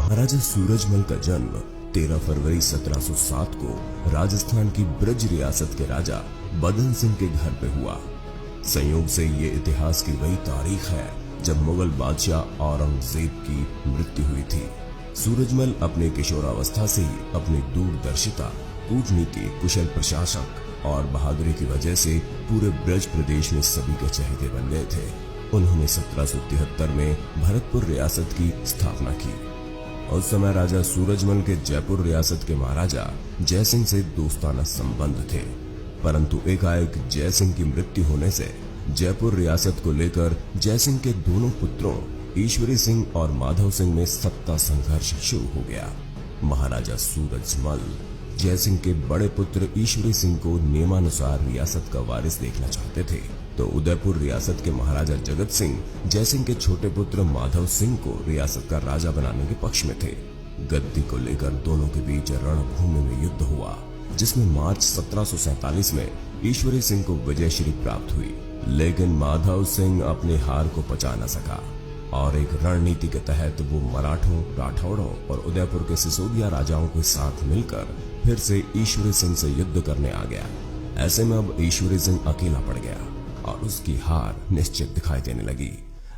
महाराजा सूरजमल का जन्म 13 फरवरी 1707 को राजस्थान की ब्रज रियासत के राजा बदन सिंह के घर पे हुआ। संयोग से ये इतिहास की वही तारीख है जब मुगल बादशाह औरंगजेब की मृत्यु हुई थी। सूरजमल अपने किशोरावस्था से ही अपनी दूरदर्शिता, कूटनीति, कुशल प्रशासक और बहादुरी की वजह से पूरे ब्रज प्रदेश में सभी के चहेते बन गए थे। उन्होंने 1773 में भरतपुर रियासत की स्थापना की। उस समय राजा सूरजमल के जयपुर रियासत के महाराजा जयसिंह से दोस्ताना संबंध थे, परंतु एकाएक जयसिंह की मृत्यु होने से जयपुर रियासत को लेकर जयसिंह के दोनों पुत्रों ईश्वरी सिंह और माधव सिंह में सत्ता संघर्ष शुरू हो गया। महाराजा सूरजमल जयसिंह के बड़े पुत्र ईश्वरी सिंह को नियमानुसार रियासत का वारिस देखना चाहते थे, तो उदयपुर रियासत के महाराजा जगत सिंह जयसिंह के छोटे पुत्र माधव सिंह को रियासत का राजा बनाने के पक्ष में थे। गद्दी को लेकर दोनों के बीच रणभूमि में युद्ध हुआ, जिसमें मार्च 1747 में ईश्वरी सिंह को विजयश्री प्राप्त हुई, लेकिन माधव सिंह अपनी हार को पचा न सका और एक रणनीति के तहत वो मराठों, राठौड़ों और उदयपुर के सिसोदिया राजाओं के साथ मिलकर फिर से ईश्वरी सिंह से युद्ध करने आ गया। ऐसे में अब ईश्वरी सिंह अकेला पड़ गया और उसकी हार निश्चित दिखाई देने लगी।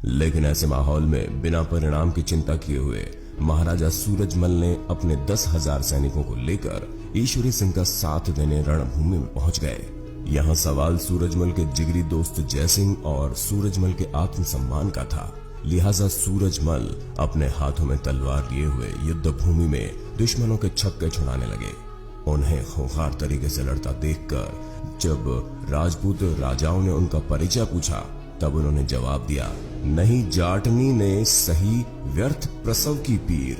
लेकिन ऐसे माहौल में बिना परिणाम की चिंता किए हुए महाराजा सूरजमल ने अपने 10,000 सैनिकों को लेकर ईश्वरी सिंह का साथ देने रणभूमि में पहुंच गए। यहाँ सवाल सूरजमल के जिगरी दोस्त जयसिंह और सूरजमल के आत्मसम्मान का था, लिहाजा सूरजमल अपने हाथों में तलवार लिए हुए युद्ध भूमि में दुश्मनों के छक्के छुड़ाने लगे। उन्हें खूंखार तरीके से लड़ता देखकर जब राजपूत राजाओं ने उनका परिचय पूछा, तब उन्होंने जवाब दिया, नहीं जाटनी ने सही व्यर्थ प्रसव की पीर,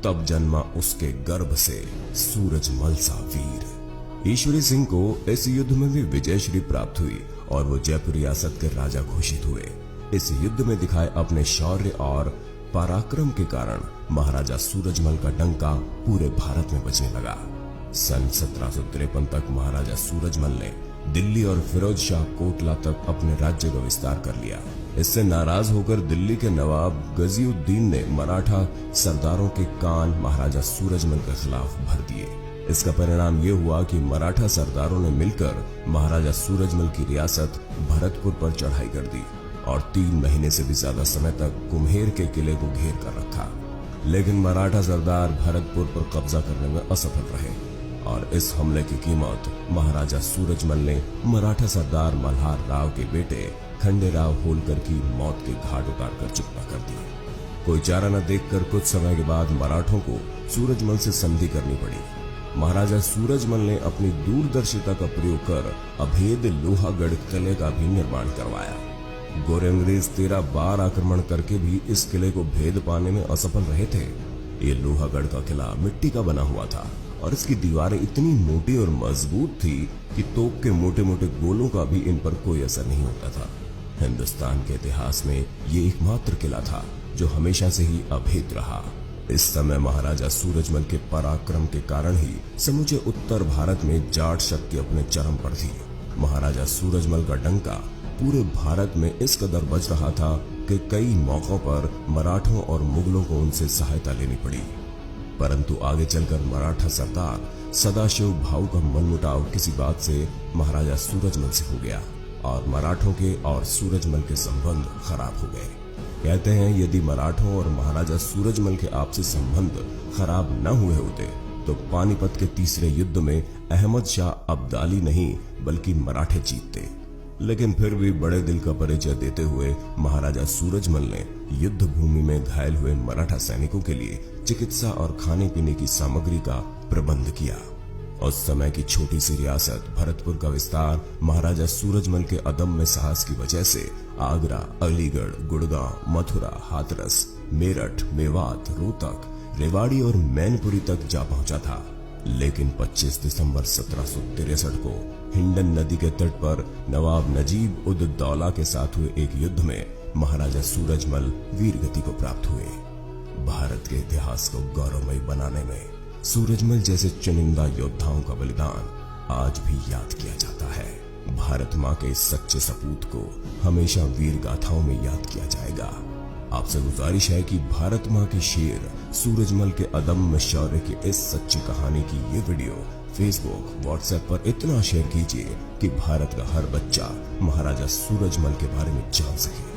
तब जन्मा उसके गर्भ से सूरजमल सा वीर। ईश्वरी सिंह को इस युद्ध में भी विजयश्री प्राप्त हुई और वो जयपुर रियासत के राजा घोषित हुए। इस युद्ध में दिखाए अपने शौर्य और पराक्रम के कारण महाराजा सूरजमल का डंका पूरे भारत में बजने लगा। सन 1753 तक महाराजा सूरजमल ने दिल्ली और फिरोज शाह कोटला तक अपने राज्य का विस्तार कर लिया। इससे नाराज होकर दिल्ली के नवाब गजीउद्दीन ने मराठा सरदारों के कान महाराजा सूरजमल के खिलाफ भर दिए। इसका परिणाम ये हुआ कि मराठा सरदारों ने मिलकर महाराजा सूरजमल की रियासत भरतपुर पर चढ़ाई कर दी और 3 महीने से भी ज्यादा समय तक कुम्हेर के किले को घेर कर रखा। लेकिन मराठा सरदार भरतपुर पर कब्जा करने में असफल रहे और इस हमले की कीमत महाराजा सूरजमल ने मराठा सरदार मल्हार राव के बेटे खंडेराव होलकर की मौत के घाट उतारकर चुकता कर दी। कोई चारा न देखकर कुछ समय के बाद मराठों को सूरजमल से संधि करनी पड़ी। महाराजा सूरजमल ने अपनी दूरदर्शिता का प्रयोग कर अभेद लोहागढ़ किले का भी निर्माण करवाया। गोरे अंग्रेज 13 बार आक्रमण करके भी इस किले को भेद पाने में असफल रहे थे। ये लोहागढ़ का किला मिट्टी का बना हुआ था और इसकी दीवारें इतनी मोटी और मजबूत थी कि तोप के मोटे मोटे गोलों का भी इन पर कोई असर नहीं होता था। हिंदुस्तान के इतिहास में ये एकमात्र किला था जो हमेशा से ही अभेद रहा। इस समय महाराजा सूरजमल के पराक्रम के कारण ही समूचे उत्तर भारत में जाट शक्ति अपने चरम पर थी। महाराजा सूरजमल का डंका पूरे भारत में इस कदर बज रहा था कि कई मौकों पर मराठों और मुगलों को उनसे सहायता लेनी पड़ी। परंतु आगे चलकर मराठा सरदार सदाशिव भाऊ का मनमुटाव किसी बात से महाराजा सूरजमल से हो गया और मराठों के और सूरजमल के संबंध खराब हो गए। कहते हैं यदि मराठों और महाराजा सूरजमल के आपसी संबंध खराब न हुए होते तो पानीपत के तीसरे युद्ध में अहमद शाह अब्दाली नहीं बल्कि मराठे जीतते। लेकिन फिर भी बड़े दिल का परिचय देते हुए महाराजा सूरजमल ने युद्ध भूमि में घायल हुए मराठा सैनिकों के लिए चिकित्सा और खाने पीने की सामग्री का प्रबंध किया। उस समय की छोटी सी रियासत भरतपुर का विस्तार महाराजा सूरजमल के अदम्य साहस की वजह से आगरा, अलीगढ़, गुड़गांव, मथुरा, हाथरस, मेरठ, मेवात, रोहतक, रेवाड़ी और मैनपुरी तक जा पहुंचा था। लेकिन 25 दिसंबर 1763 को हिंडन नदी के तट पर नवाब नजीब उद दौला के साथ हुए एक युद्ध में महाराजा सूरजमल वीर गति को प्राप्त हुए। भारत के इतिहास को गौरवमयी बनाने में सूरजमल जैसे चुनिंदा योद्धाओं का बलिदान आज भी याद किया जाता है। भारत माँ के इस सच्चे सपूत को हमेशा वीर गाथाओं में याद किया जाएगा। आपसे गुजारिश है कि भारत माँ के शेर सूरजमल के अदम्य शौर्य की इस सच्ची कहानी की ये वीडियो फेसबुक, व्हाट्सएप पर इतना शेयर कीजिए कि भारत का हर बच्चा महाराजा सूरजमल के बारे में जान सके।